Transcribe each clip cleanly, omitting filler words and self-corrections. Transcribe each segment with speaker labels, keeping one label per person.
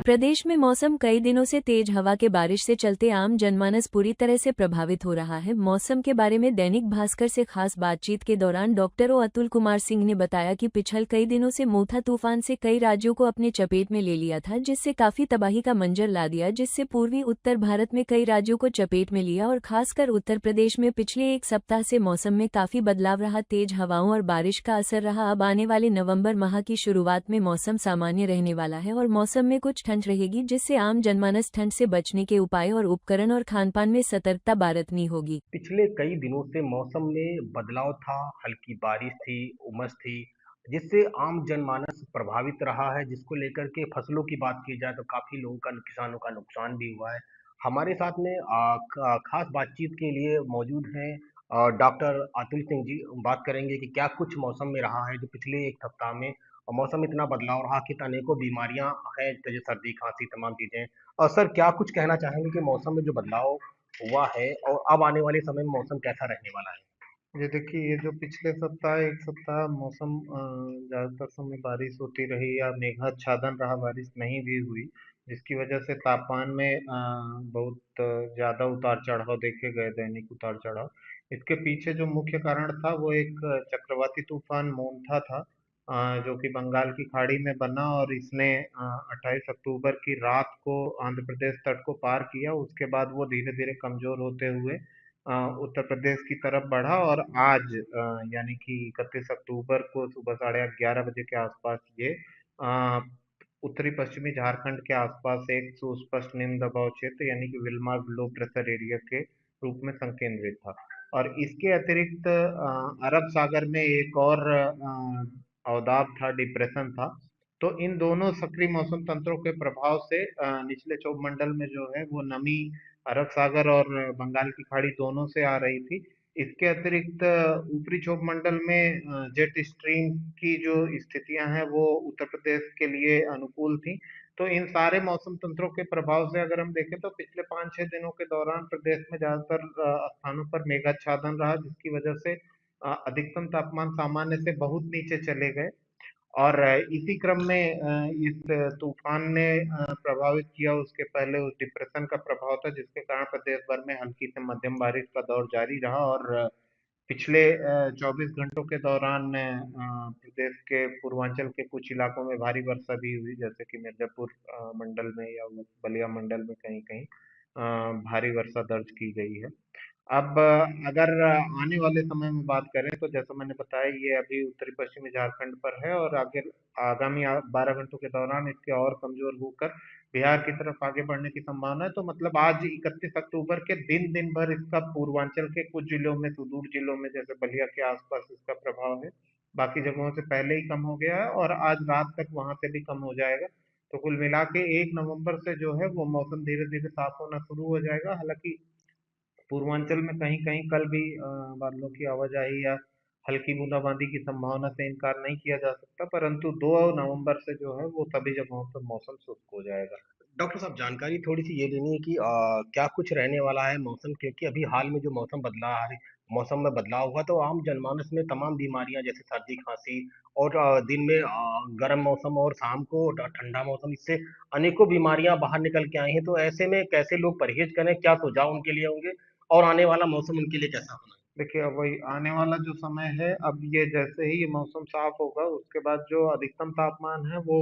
Speaker 1: प्रदेश में मौसम कई दिनों से तेज हवा के बारिश से चलते आम जनमानस पूरी तरह से प्रभावित हो रहा है। मौसम के बारे में दैनिक भास्कर से खास बातचीत के दौरान डॉक्टर अतुल कुमार सिंह ने बताया कि पिछले कई दिनों से मोथा तूफान से कई राज्यों को अपने चपेट में ले लिया था, जिससे काफी तबाही का मंजर ला दिया, जिससे पूर्वी उत्तर भारत में कई राज्यों को चपेट में लिया और खासकर उत्तर प्रदेश में पिछले एक सप्ताह से मौसम में काफी बदलाव रहा। तेज हवाओं और बारिश का असर रहा। अब आने वाले नवंबर माह की शुरुआत में मौसम सामान्य रहने वाला है और मौसम में कुछ ठंड रहेगी, जिससे आम जनमानस ठंड से बचने के उपाय और उपकरण और खानपान में सतर्कता बरतनी होगी।
Speaker 2: पिछले कई दिनों से मौसम में बदलाव था, हल्की बारिश थी, उमस थी, जिससे आम जनमानस प्रभावित रहा है। जिसको लेकर के फसलों की बात की जाए तो काफी लोगों का किसानों का नुकसान भी हुआ है। हमारे साथ में खास बातचीत के लिए मौजूद हैं डॉक्टर अतुल सिंह जी। बात करेंगे कि क्या कुछ मौसम में रहा है जो पिछले एक सप्ताह में मौसम इतना बदलाव रहा कि अनेकों बीमारियां हैं, जैसे सर्दी खांसी तमाम चीजें। और सर, क्या कुछ कहना चाहेंगे कि मौसम में जो बदलाव हुआ है और अब आने वाले समय में मौसम कैसा रहने वाला है?
Speaker 3: ये देखिए, ये जो पिछले सप्ताह एक सप्ताह मौसम ज्यादातर समय बारिश होती रही या मेघाच्छादन रहा, बारिश नहीं भी हुई, जिसकी वजह से तापमान में बहुत ज्यादा उतार चढ़ाव देखे गए, दैनिक उतार चढ़ाव। इसके पीछे जो मुख्य कारण था वो एक चक्रवाती तूफान मोन्था था, जो कि बंगाल की खाड़ी में बना और इसने 28 अक्टूबर की रात को आंध्र प्रदेश तट को पार किया। उसके बाद वो धीरे धीरे कमजोर होते हुए उत्तर प्रदेश की तरफ बढ़ा और आज यानी कि 31 अक्टूबर को सुबह 11:30 बजे के आसपास ये अ, उत्तरी पश्चिमी झारखंड के आसपास एक सुस्पष्ट निम्न दबाव क्षेत्र यानी कि विल्मा लो प्रेशर एरिया के रूप में संकेंद्रित था। और इसके अतिरिक्त अरब सागर में एक और अवदाब था, डिप्रेशन था। तो इन दोनों सक्रिय मौसम तंत्रों के प्रभाव से निचले क्षोभ मंडल में जो है वो नमी अरब सागर और बंगाल की खाड़ी दोनों से आ रही थी। इसके अतिरिक्त ऊपरी क्षोभ मंडल में जेट स्ट्रीम की जो स्थितियां हैं वो उत्तर प्रदेश के लिए अनुकूल थी। तो इन सारे मौसम तंत्रों के प्रभाव से अगर हम देखें तो पिछले 5-6 दिनों के दौरान प्रदेश में ज्यादातर स्थानों पर मेघाच्छादन रहा, जिसकी वजह से अधिकतम तापमान सामान्य से बहुत नीचे चले गए। और इसी क्रम में इस तूफान ने प्रभावित किया, उसके पहले उस डिप्रेशन का प्रभाव था, जिसके कारण प्रदेश भर में हल्की से मध्यम बारिश का दौर जारी रहा। और पिछले 24 घंटों के दौरान प्रदेश के पूर्वांचल के कुछ इलाकों में भारी वर्षा भी हुई, जैसे कि मिर्जापुर मंडल में या बलिया मंडल में कहीं कहीं भारी वर्षा दर्ज की गई है। अब अगर आने वाले समय में बात करें तो जैसा मैंने बताया, ये अभी उत्तरी पश्चिमी झारखंड पर है और आगे आगामी 12 घंटों के दौरान इसके और कमजोर होकर बिहार की तरफ आगे बढ़ने की संभावना है। तो मतलब आज 31 अक्टूबर के दिन दिन भर इसका पूर्वांचल के कुछ जिलों में, सुदूर जिलों में जैसे बलिया के आसपास इसका प्रभाव है। बाकी जगहों से पहले ही कम हो गया है और आज रात तक वहां से भी कम हो जाएगा। तो कुल मिला के 1 नवंबर से जो है वो मौसम धीरे धीरे साफ होना शुरू हो जाएगा। हालांकि पूर्वांचल में कहीं-कहीं कल भी बादलों की आवाजाही या हल्की बूंदाबांदी की संभावना से इनकार नहीं किया जा सकता, परंतु 2 नवंबर से जो है वो सभी जगहों पर मौसम शुष्क हो जाएगा।
Speaker 2: डॉक्टर साहब, जानकारी थोड़ी-सी ये लेनी है कि क्या कुछ रहने वाला है मौसम, क्योंकि अभी हाल में जो मौसम बदला है, मौसम में बदलाव हुआ तो आम जनमानस में तमाम बीमारियाँ जैसे सर्दी, खाँसी और दिन में गर्म मौसम और शाम को ठंडा मौसम, इससे अनेकों बीमारियाँ बाहर निकल के आई हैं। तो ऐसे में कैसे लोग परहेज़ करें? क्या सुझाव उनके लिए होंगे और आने वाला मौसम उनके लिए कैसा होना है?
Speaker 3: देखिए, अब वही आने वाला जो समय है, अब ये जैसे ही ये मौसम साफ होगा उसके बाद जो अधिकतम तापमान है वो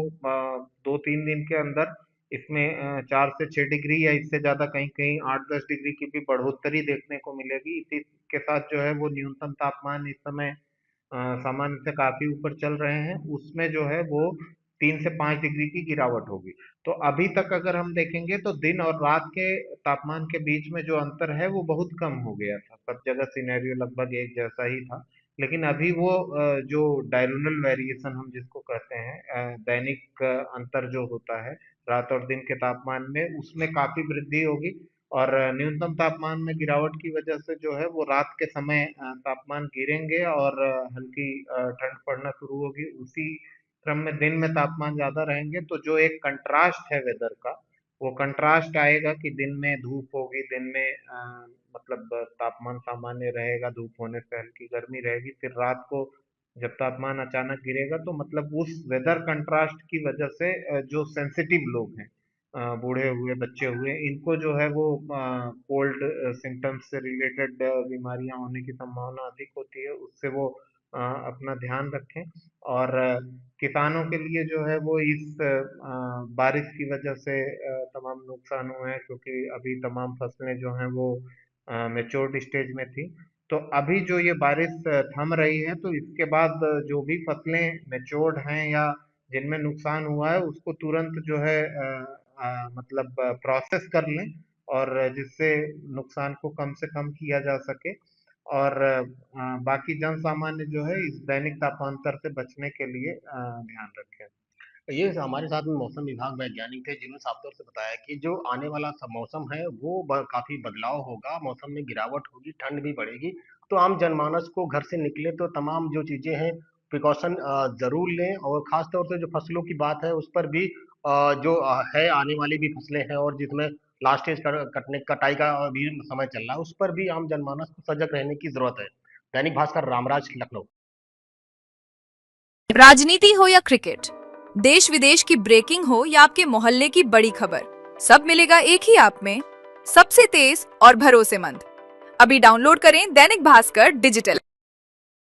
Speaker 3: 2-3 दिन के अंदर इसमें 4 से 6 डिग्री या इससे ज्यादा कहीं कहीं 8-10 डिग्री की भी बढ़ोतरी देखने को मिलेगी। इसी के साथ जो है वो न्यूनतम तापमान इस समय सामान्य से काफी ऊपर चल रहे हैं, उसमें जो है वो 3 से 5 डिग्री की गिरावट होगी। तो अभी तक अगर हम देखेंगे तो दिन और रात के तापमान के बीच में जो अंतर है वो बहुत कम हो गया था, सब जगह सिनेरियो लगभग एक जैसा ही था। लेकिन अभी वो जो डायurnal वेरिएशन हम जिसको कहते हैं, दैनिक अंतर जो होता है रात और दिन के तापमान में, उसमें काफी वृद्धि होगी। और न्यूनतम तापमान में गिरावट की वजह से जो है वो रात के समय तापमान गिरेंगे और हल्की ठंड पड़ना शुरू होगी। उसी क्रम में दिन में तापमान ज्यादा रहेंगे, तो जो एक कंट्रास्ट है वेदर का, वो कंट्रास्ट आएगा कि दिन में धूप होगी, दिन में मतलब तापमान सामान्य रहेगा, धूप होने से हल्की गर्मी रहेगी, फिर रात को जब तापमान अचानक गिरेगा तो मतलब उस वेदर कंट्रास्ट की वजह से जो सेंसिटिव लोग हैं बूढ़े हुए, बच्चे हुए, इनको जो है वो कोल्ड सिम्टम्स से रिलेटेड बीमारियां होने की संभावना अधिक होती है, उससे वो अपना ध्यान रखें। और किसानों के लिए जो है वो इस बारिश की वजह से तमाम नुकसान हुए हैं, क्योंकि अभी तमाम फसलें जो हैं वो मैच्योर्ड स्टेज में थी। तो अभी जो ये बारिश थम रही है, तो इसके बाद जो भी फसलें मैच्योर्ड हैं या जिनमें नुकसान हुआ है, उसको तुरंत जो है मतलब प्रोसेस कर लें, और जिससे नुकसान को कम से कम किया जा सके। और बाकी जन सामान्य जो है इस दैनिक तापांतर से बचने के लिए ध्यान रखें।
Speaker 2: ये हमारे साथ में मौसम विभाग वैज्ञानिक थे जिन्होंने साफ तौर से बताया कि जो आने वाला मौसम है वो काफी बदलाव होगा, मौसम में गिरावट होगी, ठंड भी बढ़ेगी। तो आम जनमानस को घर से निकले तो तमाम जो चीजें हैं प्रिकॉशन जरूर लें, और खास तौर से जो फसलों की बात है उस पर भी जो है आने वाली भी फसलें हैं और जिसमें लास्ट स्टेज कटने कटाई का भी समय चल रहा है, उस पर भी आम जनमानस को सजग रहने की जरूरत है। दैनिक भास्कर, रामराज, लखनऊ।
Speaker 4: राजनीति हो या क्रिकेट, देश विदेश की ब्रेकिंग हो या आपके मोहल्ले की बड़ी खबर, सब मिलेगा एक ही ऐप में, सबसे तेज और भरोसेमंद। अभी डाउनलोड करें दैनिक भास्कर डिजिटल।